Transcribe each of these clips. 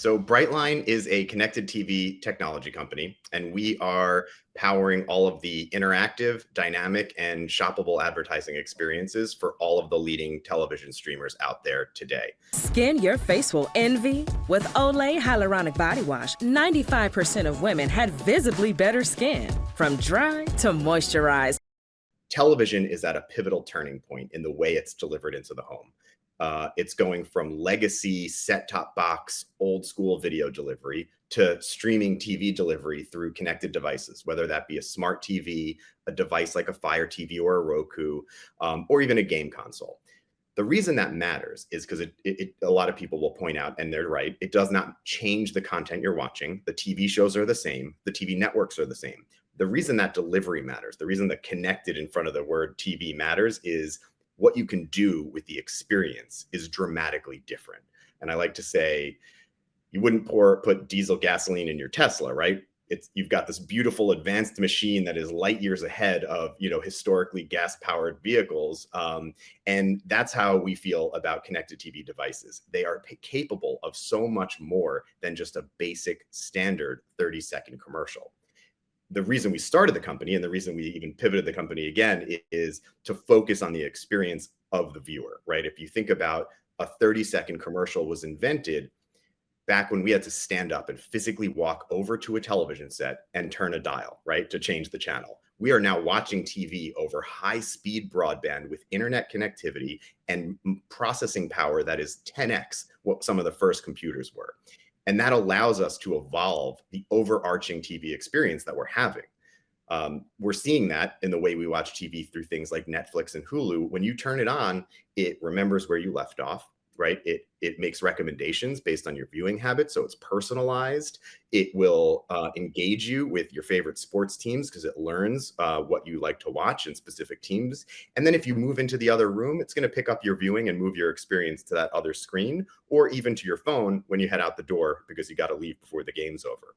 So BrightLine is a connected TV technology company, and we are powering all of the interactive, dynamic, and shoppable advertising experiences for all of the leading television streamers out there today. Skin your face will envy? With Olay Hyaluronic Body Wash, 95% of women had visibly better skin, from dry to moisturized. Television is at a pivotal turning point in the way it's delivered into the home. It's going from legacy set-top box, old school video delivery to streaming TV delivery through connected devices, whether that be a smart TV, a device like a Fire TV or a Roku, or even a game console. The reason that matters is because a lot of people will point out, and they're right, it does not change the content you're watching. The TV shows are the same. The TV networks are the same. The reason that delivery matters, the reason that connected in front of the word TV matters is what you can do with the experience is dramatically different. And I like to say, you wouldn't put diesel gasoline in your Tesla, right? You've got this beautiful advanced machine that is light years ahead of historically gas-powered vehicles, and that's how we feel about connected TV devices. They are capable of so much more than just a basic standard 30-second commercial. The reason we started the company and the reason we even pivoted the company again is to focus on the experience of the viewer, right? If you think about a 30-second commercial was invented back when we had to stand up and physically walk over to a television set and turn a dial, right, to change the channel. We are now watching TV over high-speed broadband with internet connectivity and processing power that is 10x what some of the first computers were. And that allows us to evolve the overarching TV experience that we're having. We're seeing that in the way we watch TV through things like Netflix and Hulu. When you turn it on, it remembers where you left off, right? It makes recommendations based on your viewing habits, so it's personalized. It will engage you with your favorite sports teams because it learns what you like to watch in specific teams. And then if you move into the other room, it's going to pick up your viewing and move your experience to that other screen, or even to your phone when you head out the door because you got to leave before the game's over.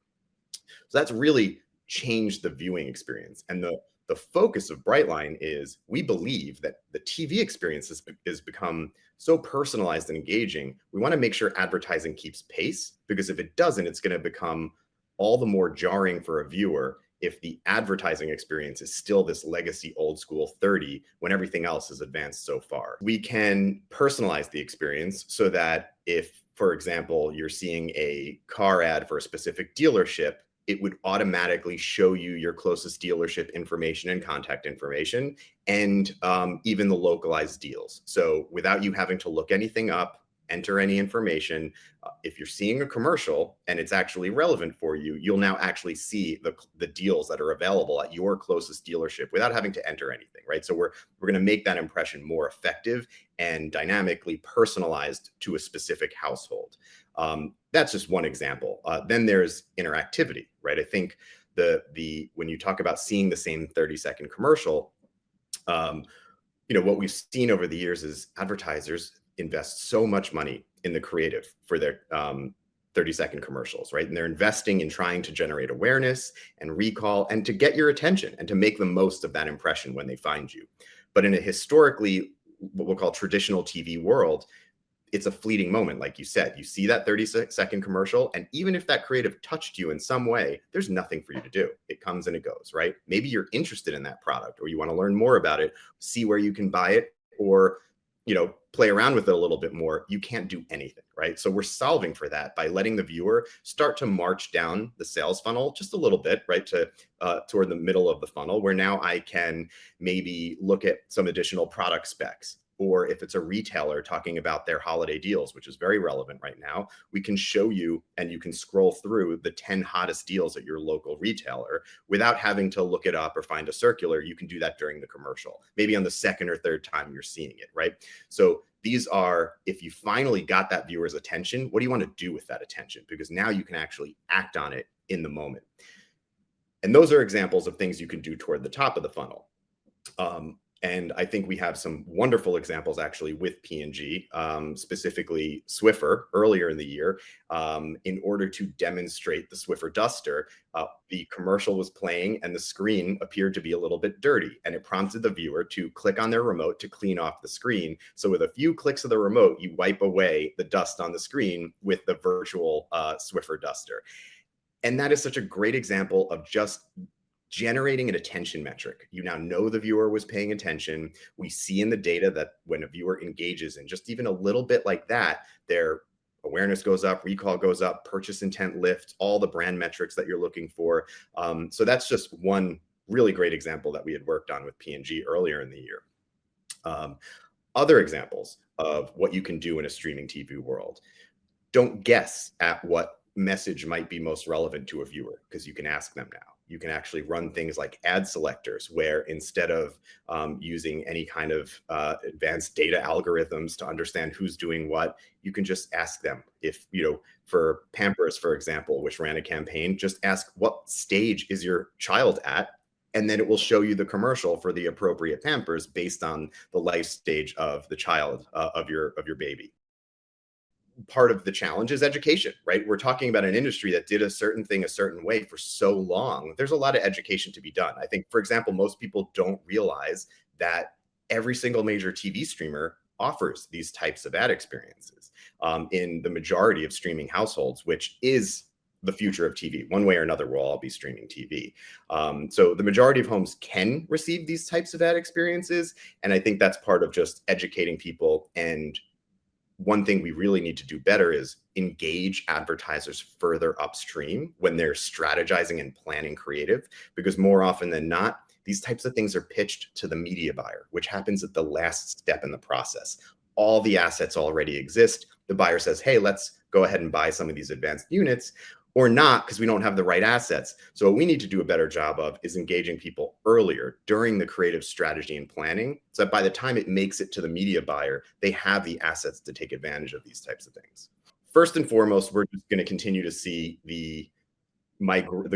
So that's really changed the viewing experience. And the focus of BrightLine is we believe that the TV experience has become so personalized and engaging. We want to make sure advertising keeps pace, because if it doesn't, it's going to become all the more jarring for a viewer if the advertising experience is still this legacy old school 30 when everything else has advanced so far. We can personalize the experience so that if, for example, you're seeing a car ad for a specific dealership, it would automatically show you your closest dealership information and contact information, and even the localized deals. So without you having to look anything up, enter any information, if you're seeing a commercial and it's actually relevant for you, you'll now actually see the deals that are available at your closest dealership without having to enter anything, right? So we're going to make that impression more effective and dynamically personalized to a specific household. That's just one example. Then there's interactivity, right? I think when you talk about seeing the same 30-second commercial, what we've seen over the years is advertisers invest so much money in the creative for their 30-second commercials, right? And they're investing in trying to generate awareness and recall and to get your attention and to make the most of that impression when they find you. But in a historically, what we'll call traditional TV world, it's a fleeting moment. Like you said, you see that 30-second commercial, and even if that creative touched you in some way, there's nothing for you to do. It comes and it goes, right? Maybe you're interested in that product, or you want to learn more about it, see where you can buy it, or play around with it a little bit more. You can't do anything, right? So we're solving for that by letting the viewer start to march down the sales funnel just a little bit, right, to toward the middle of the funnel, where now I can maybe look at some additional product specs. Or if it's a retailer talking about their holiday deals, which is very relevant right now, we can show you and you can scroll through the 10 hottest deals at your local retailer without having to look it up or find a circular. You can do that during the commercial, maybe on the second or third time you're seeing it, right? So these are, if you finally got that viewer's attention, what do you want to do with that attention? Because now you can actually act on it in the moment. And those are examples of things you can do toward the top of the funnel. And I think we have some wonderful examples actually with P&G, specifically Swiffer earlier in the year. In order to demonstrate the Swiffer duster, the commercial was playing and the screen appeared to be a little bit dirty, and it prompted the viewer to click on their remote to clean off the screen. So with a few clicks of the remote, you wipe away the dust on the screen with the virtual Swiffer duster. And that is such a great example of just generating an attention metric. You now know the viewer was paying attention. We see in the data that when a viewer engages in just even a little bit like that, their awareness goes up, recall goes up, purchase intent lift, all the brand metrics that you're looking for. So that's just one really great example that we had worked on with P&G earlier in the year. Other examples of what you can do in a streaming TV world. Don't guess at what message might be most relevant to a viewer, because you can ask them now. You can actually run things like ad selectors, where instead of using any kind of advanced data algorithms to understand who's doing what, you can just ask them. If, for Pampers, for example, which ran a campaign, just ask, what stage is your child at? And then it will show you the commercial for the appropriate Pampers based on the life stage of the child, of your baby. Part of the challenge is education, right? We're talking about an industry that did a certain thing a certain way for so long. There's a lot of education to be done. I think, for example, most people don't realize that every single major TV streamer offers these types of ad experiences in the majority of streaming households, which is the future of TV. One way or another, we'll all be streaming TV. So the majority of homes can receive these types of ad experiences. And I think that's part of just educating people. And one thing we really need to do better is engage advertisers further upstream when they're strategizing and planning creative, because more often than not, these types of things are pitched to the media buyer, which happens at the last step in the process. All the assets already exist. The buyer says, hey, let's go ahead and buy some of these advanced units, or not, because we don't have the right assets. So what we need to do a better job of is engaging people earlier during the creative strategy and planning, so that by the time it makes it to the media buyer, they have the assets to take advantage of these types of things. First and foremost, we're just going to continue to see the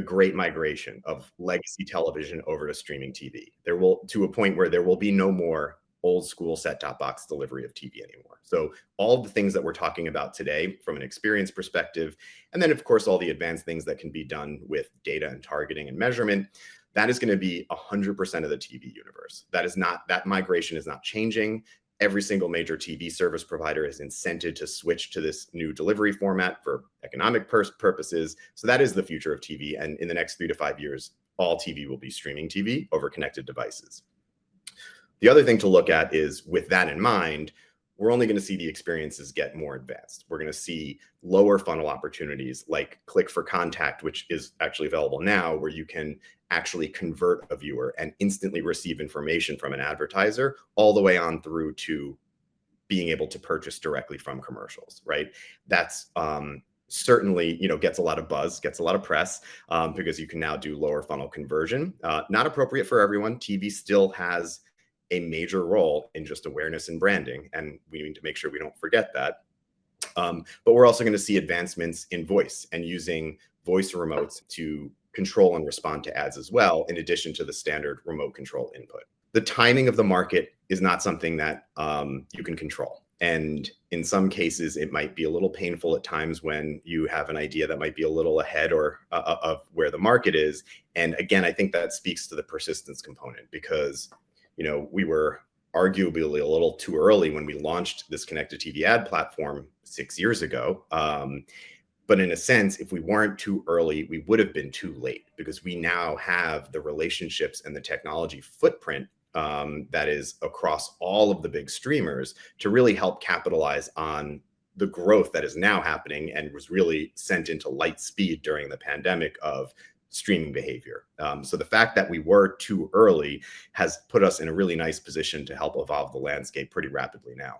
great migration of legacy television over to streaming TV. There will, to a point where there will be no more old school set-top box delivery of TV anymore. So all the things that we're talking about today from an experience perspective, and then of course, all the advanced things that can be done with data and targeting and measurement, that is going to be 100% of the TV universe. That migration is not changing. Every single major TV service provider is incented to switch to this new delivery format for economic purposes. So that is the future of TV. And in the next 3 to 5 years, all TV will be streaming TV over connected devices. The other thing to look at is, with that in mind, we're only going to see the experiences get more advanced. We're going to see lower funnel opportunities like click for contact, which is actually available now, where you can actually convert a viewer and instantly receive information from an advertiser, all the way on through to being able to purchase directly from commercials, right? That's certainly, gets a lot of buzz, gets a lot of press, because you can now do lower funnel conversion. Not appropriate for everyone. TV still has a major role in just awareness and branding, and we need to make sure we don't forget that. But we're also going to see advancements in voice and using voice remotes to control and respond to ads as well, in addition to the standard remote control input. The timing of the market is not something that you can control. And in some cases, it might be a little painful at times when you have an idea that might be a little ahead or of where the market is. And again, I think that speaks to the persistence component, because we were arguably a little too early when we launched this connected TV ad platform 6 years ago. But in a sense, if we weren't too early, we would have been too late, because we now have the relationships and the technology footprint that is across all of the big streamers to really help capitalize on the growth that is now happening and was really sent into light speed during the pandemic of streaming behavior. So the fact that we were too early has put us in a really nice position to help evolve the landscape pretty rapidly now.